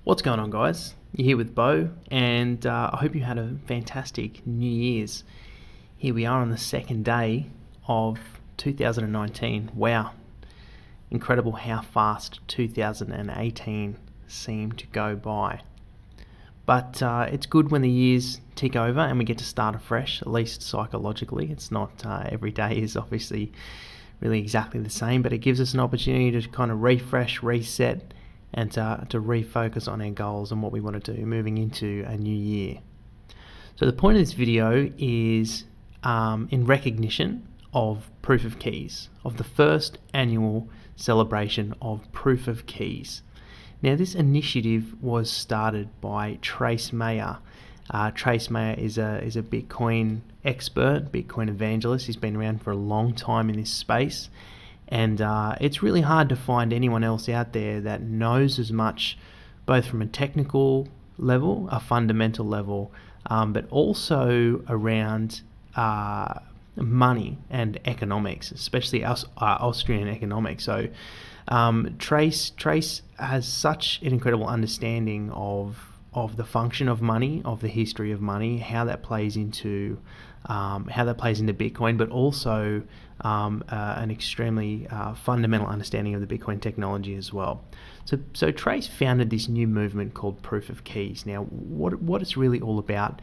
What's going on, guys? You're here with Bo, and I hope you had a fantastic New Year's. Here we are on the second day of 2019. Wow, incredible how fast 2018 seemed to go by. But it's good when the years tick over and we get to start afresh, at least psychologically. It's not every day is obviously really exactly the same, but it gives us an opportunity to kind of refresh, reset, and to refocus on our goals and what we want to do moving into a new year. So the point of this video is in recognition of Proof of Keys, of the first annual celebration of Proof of Keys. Now, this initiative was started by Trace Mayer. Trace Mayer is a Bitcoin expert, Bitcoin evangelist. He's been around for a long time in this space. And it's really hard to find anyone else out there that knows as much, both from a technical level, a fundamental level, but also around money and economics, especially Austrian economics. So Trace has such an incredible understanding of the function of money, of the history of money, how that plays into Bitcoin, but also an extremely fundamental understanding of the Bitcoin technology as well. So Trace founded this new movement called Proof of Keys. Now, what it's really all about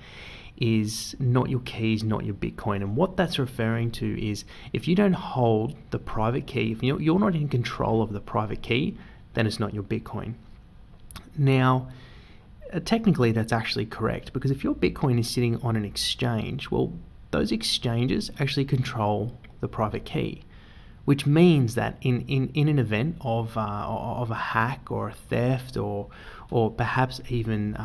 is not your keys, not your Bitcoin. And what that's referring to is if you don't hold the private key, if you're not in control of the private key, then it's not your Bitcoin. Now, technically that's actually correct, because if your Bitcoin is sitting on an exchange, well, those exchanges actually control the private key, which means that in an event of a hack or a theft or perhaps even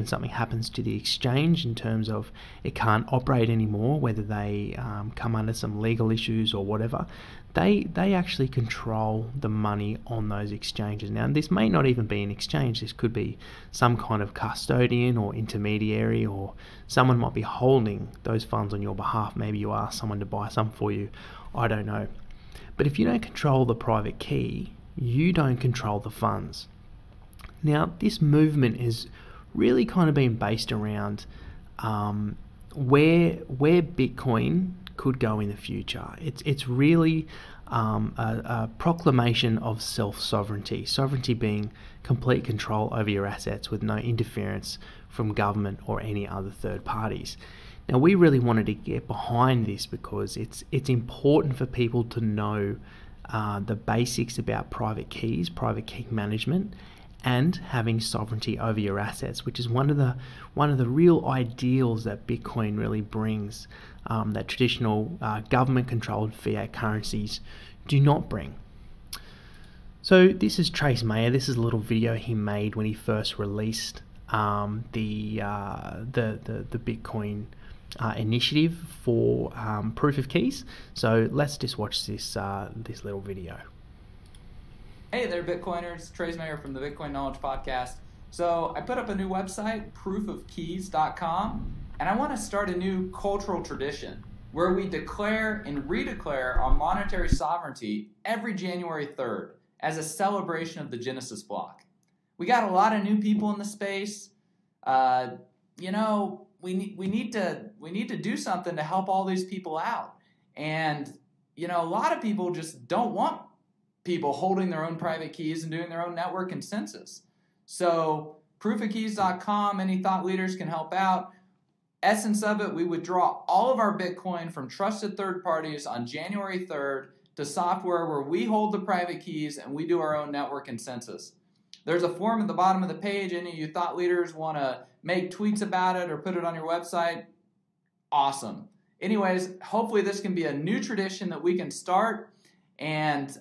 something happens to the exchange in terms of it can't operate anymore, whether they come under some legal issues or whatever, they actually control the money on those exchanges. Now, this may not even be an exchange. This could be some kind of custodian or intermediary, or someone might be holding those funds on your behalf. Maybe you ask someone to buy some for you. I don't know. But if you don't control the private key, you don't control the funds. Now, this movement is really kind of been based around where Bitcoin could go in the future. It's really a proclamation of self-sovereignty. Sovereignty being complete control over your assets with no interference from government or any other third parties. Now, we really wanted to get behind this because it's important for people to know the basics about private keys, private key management, and having sovereignty over your assets, which is one of the real ideals that Bitcoin really brings, that traditional government-controlled fiat currencies do not bring. So this is Trace Mayer. This is a little video he made when he first released the Bitcoin initiative for Proof of Keys. So let's just watch this little video. Hey there, Bitcoiners. Trace Mayer from the Bitcoin Knowledge Podcast. So I put up a new website, proofofkeys.com, and I want to start a new cultural tradition where we declare and redeclare our monetary sovereignty every January 3rd as a celebration of the Genesis block. We got a lot of new people in the space. We need to do something to help all these people out. And a lot of people just don't want people holding their own private keys and doing their own network consensus. So proofofkeys.com, any thought leaders can help out. Essence of it, we withdraw all of our Bitcoin from trusted third parties on January 3rd to software where we hold the private keys and we do our own network consensus. There's a form at the bottom of the page. Any of you thought leaders want to make tweets about it or put it on your website? Awesome. Anyways, hopefully this can be a new tradition that we can start, and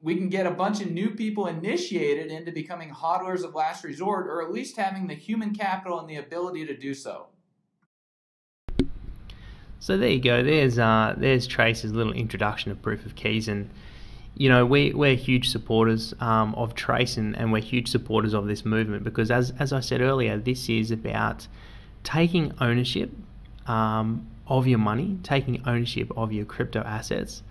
we can get a bunch of new people initiated into becoming hodlers of last resort, or at least having the human capital and the ability to do so. So there you go. There's Trace's little introduction of Proof of Keys, and we're huge supporters of Trace, and we're huge supporters of this movement because, as I said earlier, this is about taking ownership of your money, taking ownership of your crypto assets,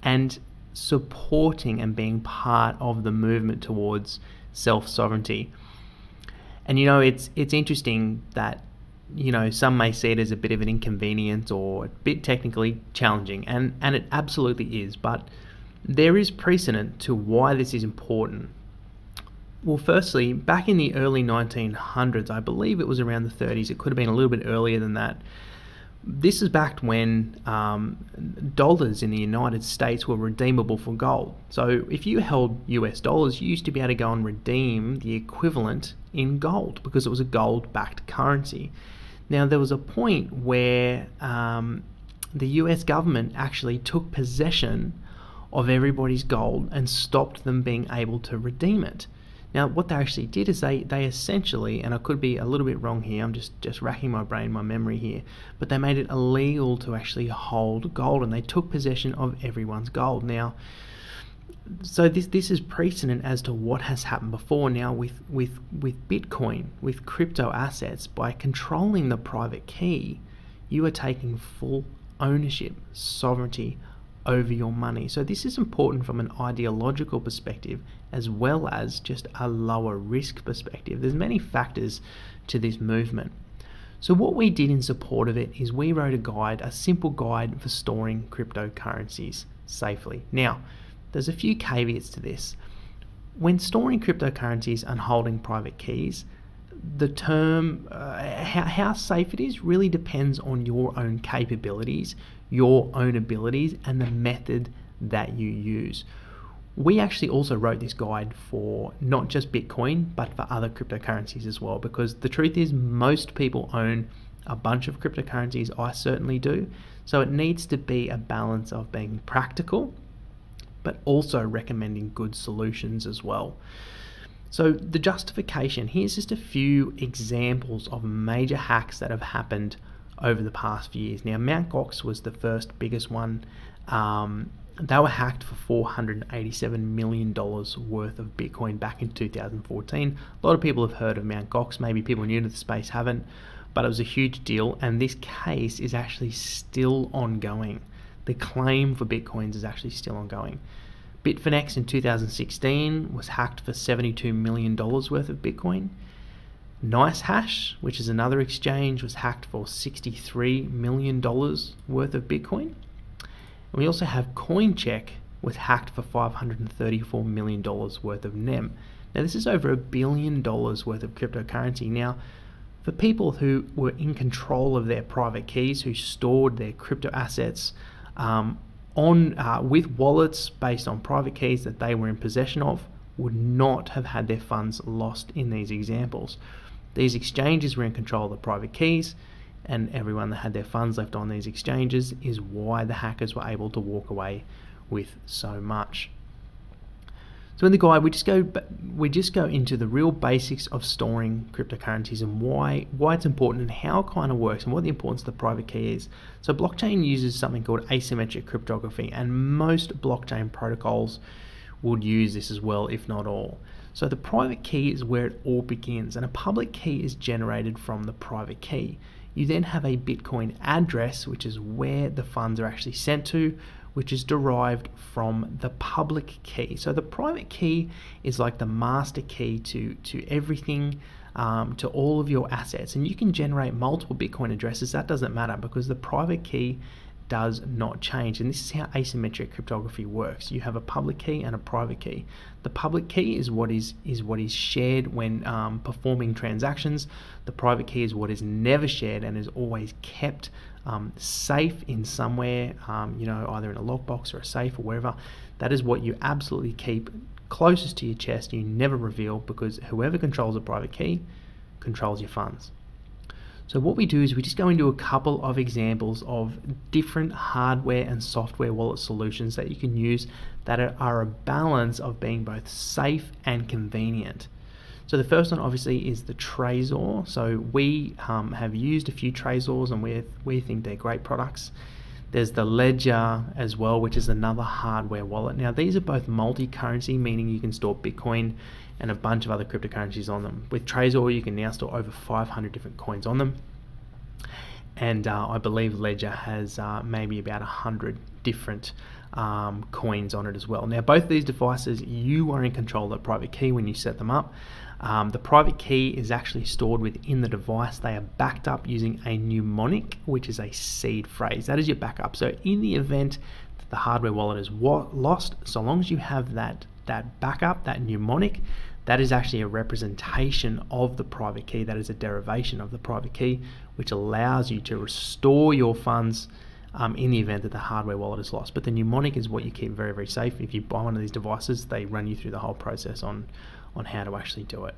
and supporting and being part of the movement towards self-sovereignty. And it's interesting that some may see it as a bit of an inconvenience or a bit technically challenging, and it absolutely is, but there is precedent to why this is important. Well, firstly, back in the early 1900s, I believe it was around the 30s, it could have been a little bit earlier than that. This is back when dollars in the United States were redeemable for gold. So if you held US dollars, you used to be able to go and redeem the equivalent in gold because it was a gold-backed currency. Now, there was a point where the US government actually took possession of everybody's gold and stopped them being able to redeem it. Now, what they actually did is they essentially, and I could be a little bit wrong here, I'm just racking my brain, my memory here, but they made it illegal to actually hold gold, and they took possession of everyone's gold. Now, so this is precedent as to what has happened before. Now, with Bitcoin, with crypto assets, by controlling the private key, you are taking full ownership, sovereignty over your money. So this is important from an ideological perspective as well as just a lower risk perspective. There's many factors to this movement. So what we did in support of it is we wrote a guide, a simple guide for storing cryptocurrencies safely. Now, there's a few caveats to this. When storing cryptocurrencies and holding private keys, the term how safe it is really depends on your own capabilities, your own abilities, and the method that you use. We actually also wrote this guide for not just Bitcoin, but for other cryptocurrencies as well, because the truth is most people own a bunch of cryptocurrencies. I certainly do. So it needs to be a balance of being practical, but also recommending good solutions as well. So the justification, here's just a few examples of major hacks that have happened over the past few years. Now, Mt. Gox was the first biggest one. They were hacked for $487 million worth of Bitcoin back in 2014. A lot of people have heard of Mt. Gox, maybe people new to the space haven't, but it was a huge deal, and this case is actually still ongoing. The claim for Bitcoins is actually still ongoing. Bitfinex in 2016 was hacked for $72 million worth of Bitcoin. NiceHash, which is another exchange, was hacked for $63 million worth of Bitcoin. And we also have CoinCheck, was hacked for $534 million worth of NEM. Now, this is over $1 billion worth of cryptocurrency. Now, for people who were in control of their private keys, who stored their crypto assets with wallets based on private keys that they were in possession of, would not have had their funds lost in these examples. These exchanges were in control of the private keys, and everyone that had their funds left on these exchanges is why the hackers were able to walk away with so much. So in the guide, we just go into the real basics of storing cryptocurrencies and why it's important and how it kind of works and what the importance of the private key is. So blockchain uses something called asymmetric cryptography, and most blockchain protocols would use this as well, if not all. So the private key is where it all begins, and a public key is generated from the private key. You then have a Bitcoin address, which is where the funds are actually sent to, which is derived from the public key. So the private key is like the master key to everything, to all of your assets. And you can generate multiple Bitcoin addresses. That doesn't matter because the private key does not change. And this is how asymmetric cryptography works. You have a public key and a private key. The public key is what is shared when performing transactions. The private key is what is never shared and is always kept safe in somewhere, either in a lockbox or a safe or wherever. That is what you absolutely keep closest to your chest. You never reveal, because whoever controls a private key controls your funds. So what we do is we just go into a couple of examples of different hardware and software wallet solutions that you can use that are a balance of being both safe and convenient. So the first one obviously is the Trezor. So we have used a few Trezors and we think they're great products. There's the Ledger as well, which is another hardware wallet. Now these are both multi-currency, meaning you can store Bitcoin and a bunch of other cryptocurrencies on them. With Trezor, you can now store over 500 different coins on them. And I believe Ledger has maybe about 100 different coins on it as well. Now, both of these devices, you are in control of the private key when you set them up. The private key is actually stored within the device. They are backed up using a mnemonic, which is a seed phrase. That is your backup. So in the event that the hardware wallet is lost, so long as you have that backup, that mnemonic, that is actually a representation of the private key. That is a derivation of the private key, which allows you to restore your funds in the event that the hardware wallet is lost. But the mnemonic is what you keep very, very safe. If you buy one of these devices, they run you through the whole process on how to actually do it.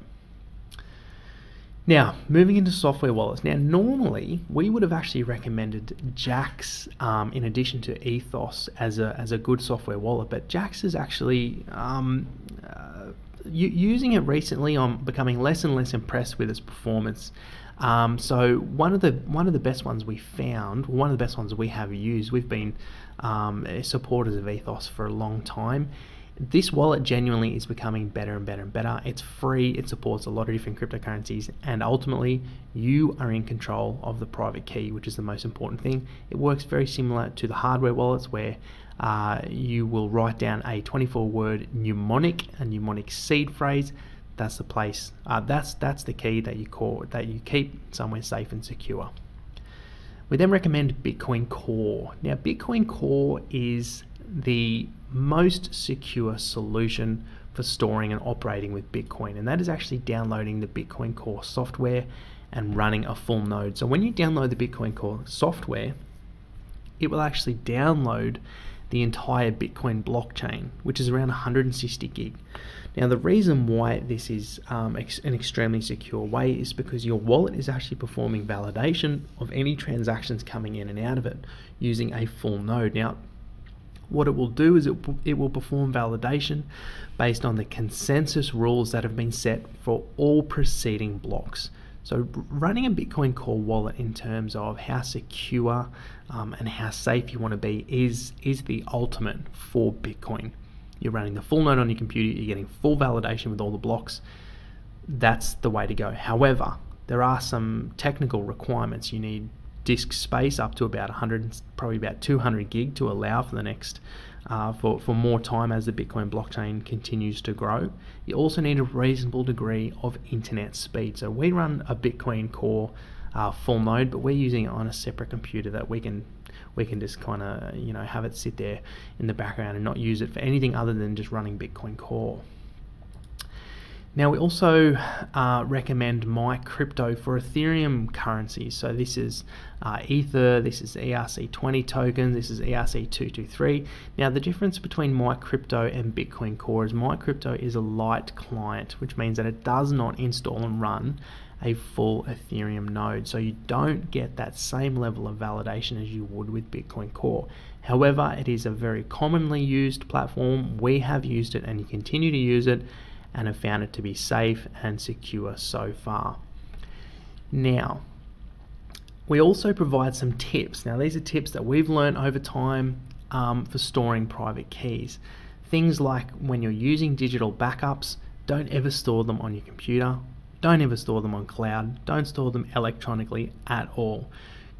Now, moving into software wallets. Now, normally we would have actually recommended Jaxx in addition to Ethos as a good software wallet, but Jaxx is actually using it recently. I'm becoming less and less impressed with its performance. So one of the best ones we found, one of the best ones we have used, we've been supporters of Ethos for a long time. This wallet genuinely is becoming better and better and better. It's free, it supports a lot of different cryptocurrencies, and ultimately you are in control of the private key, which is the most important thing. It works very similar to the hardware wallets, where you will write down a 24-word mnemonic, a mnemonic seed phrase. That's the place. That's the key that you keep somewhere safe and secure. We then recommend Bitcoin Core. Now, Bitcoin Core is the most secure solution for storing and operating with Bitcoin, and that is actually downloading the Bitcoin Core software and running a full node. So when you download the Bitcoin Core software, it will actually download the entire Bitcoin blockchain, which is around 160 gig. Now, the reason why this is an extremely secure way is because your wallet is actually performing validation of any transactions coming in and out of it using a full node. Now, what it will do is it will perform validation based on the consensus rules that have been set for all preceding blocks. So running a Bitcoin Core wallet in terms of how secure and how safe you want to be is the ultimate for Bitcoin. You're running the full node on your computer, you're getting full validation with all the blocks. That's the way to go. However, there are some technical requirements. You need disk space up to about 100, probably about 200 gig to allow for the next for more time as the Bitcoin blockchain continues to grow. You also need a reasonable degree of internet speed. So we run a Bitcoin Core full node, but we're using it on a separate computer that we can just kind of have it sit there in the background and not use it for anything other than just running Bitcoin Core. Now, we also recommend MyCrypto for Ethereum currencies. So this is Ether, this is ERC20 tokens, this is ERC223. Now, the difference between MyCrypto and Bitcoin Core is MyCrypto is a light client, which means that it does not install and run a full Ethereum node. So you don't get that same level of validation as you would with Bitcoin Core. However, it is a very commonly used platform. We have used it and you continue to use it, and have found it to be safe and secure so far. Now, we also provide some tips. Now, these are tips that we've learned over time for storing private keys. Things like when you're using digital backups, don't ever store them on your computer. Don't ever store them on cloud. Don't store them electronically at all.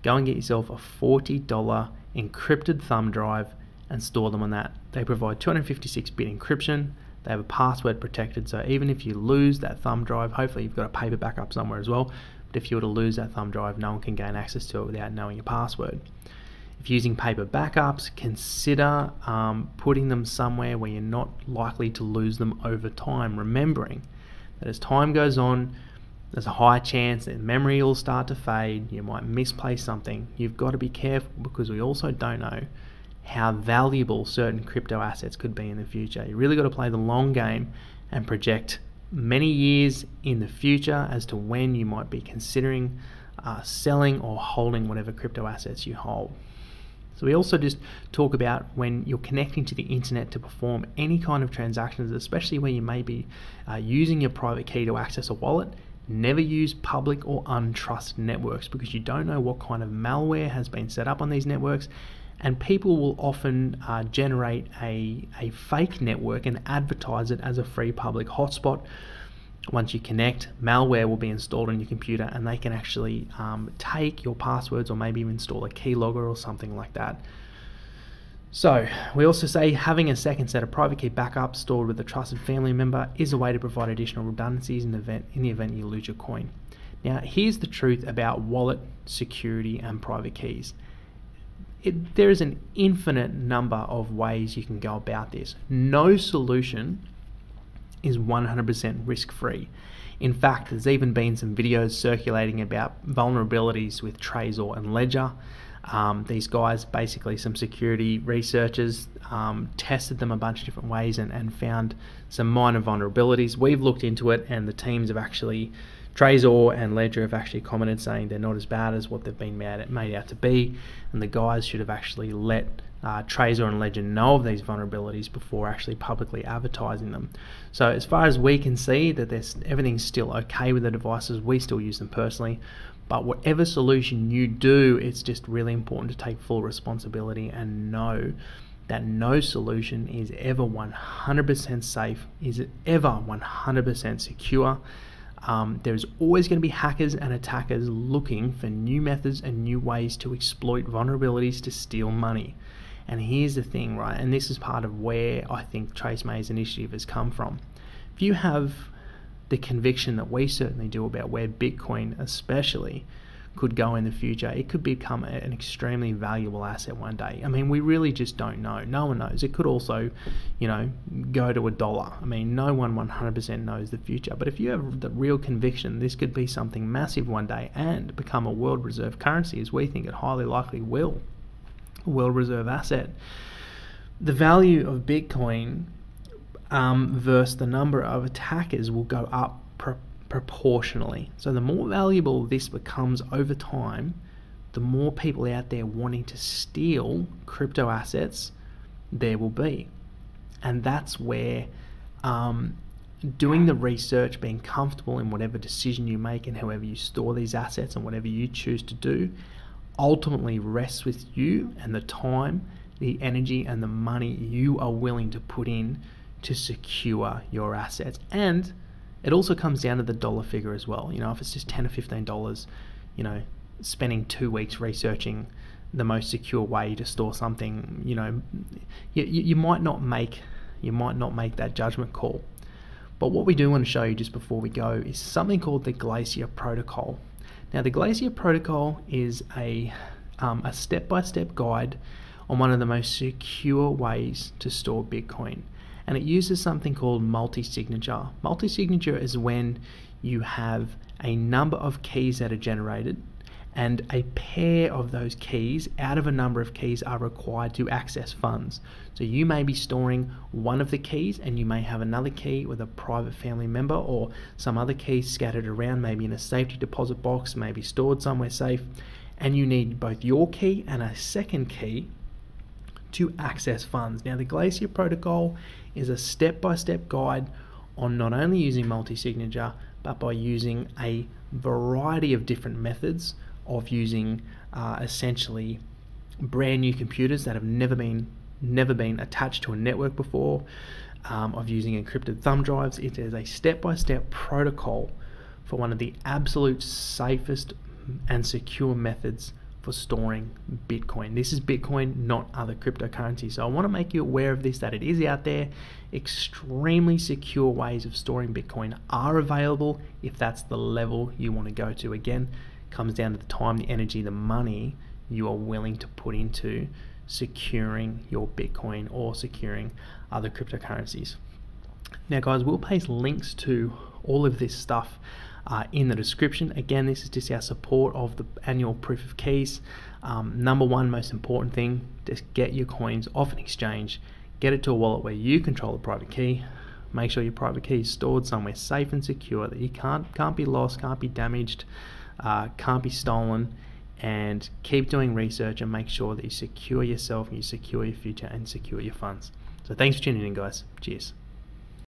Go and get yourself a $40 encrypted thumb drive and store them on that. They provide 256-bit encryption. They have a password protected, so even if you lose that thumb drive, hopefully you've got a paper backup somewhere as well, but if you were to lose that thumb drive, no one can gain access to it without knowing your password. If you're using paper backups, consider putting them somewhere where you're not likely to lose them over time, remembering that as time goes on, there's a high chance that memory will start to fade, you might misplace something. You've got to be careful because we also don't know how valuable certain crypto assets could be in the future. You really got to play the long game and project many years in the future as to when you might be considering selling or holding whatever crypto assets you hold. So we also just talk about when you're connecting to the internet to perform any kind of transactions, especially where you may be using your private key to access a wallet. Never use public or untrusted networks because you don't know what kind of malware has been set up on these networks. And people will often generate a fake network and advertise it as a free public hotspot. Once you connect, malware will be installed on your computer and they can actually take your passwords or maybe even install a keylogger or something like that. So we also say having a second set of private key backup stored with a trusted family member is a way to provide additional redundancies in the event you lose your coin. Now, here's the truth about wallet security and private keys. There is an infinite number of ways you can go about this. No solution is 100% risk-free. In fact, there's even been some videos circulating about vulnerabilities with Trezor and Ledger. These guys, basically some security researchers, tested them a bunch of different ways and found some minor vulnerabilities. We've looked into it, and the teams have actually, Trezor and Ledger have actually commented saying they're not as bad as what they've been made out to be, and the guys should have actually let Trezor and Ledger know of these vulnerabilities before actually publicly advertising them. So as far as we can see, that everything's still okay with the devices. We still use them personally, but whatever solution you do, it's just really important to take full responsibility and know that no solution is ever 100% safe, is ever 100% secure. There's always going to be hackers and attackers looking for new methods and new ways to exploit vulnerabilities to steal money. And here's the thing, right? And this is part of where I think Trace May's initiative has come from. If you have the conviction that we certainly do about where Bitcoin especially could go in the future, it could become an extremely valuable asset one day. I mean, we really just don't know. No one knows. It could also, go to $1. I mean, no one 100% knows the future. But if you have the real conviction this could be something massive one day and become a world reserve currency, as we think it highly likely will, a world reserve asset, the value of Bitcoin versus the number of attackers will go up proportionally. So the more valuable this becomes over time, the more people out there wanting to steal crypto assets there will be. And that's where doing the research, being comfortable in whatever decision you make and however you store these assets and whatever you choose to do, ultimately rests with you and the time, the energy and the money you are willing to put in to secure your assets. And it also comes down to the dollar figure as well. If it's just $10 or $15, spending 2 weeks researching the most secure way to store something, you might not make that judgment call. But what we do want to show you just before we go is something called the Glacier Protocol. Now, the Glacier Protocol is a step-by-step guide on one of the most secure ways to store Bitcoin. And it uses something called multi-signature. Multi-signature is when you have a number of keys that are generated, and a pair of those keys out of a number of keys are required to access funds. So you may be storing one of the keys, and you may have another key with a private family member or some other keys scattered around, maybe in a safety deposit box, maybe stored somewhere safe, and you need both your key and a second key to access funds. Now, the Glacier Protocol is a step-by-step guide on not only using multi-signature, but by using a variety of different methods of using essentially brand new computers that have never been attached to a network before, of using encrypted thumb drives. It is a step-by-step protocol for one of the absolute safest and secure methods for storing Bitcoin. This is Bitcoin, not other cryptocurrencies. So I want to make you aware of this, that it is out there. Extremely secure ways of storing Bitcoin are available if that's the level you want to go to. Again, it comes down to the time, the energy, the money you are willing to put into securing your Bitcoin or securing other cryptocurrencies. Now, guys, we'll paste links to all of this stuff in the description. Again, this is just our support of the annual Proof of Keys. Number one most important thing, just get your coins off an exchange, get it to a wallet where you control the private key. Make sure your private key is stored somewhere safe and secure, that you can't be lost, can't be damaged, can't be stolen. And keep doing research and make sure that you secure yourself and you secure your future and secure your funds. So thanks for tuning in, guys. Cheers.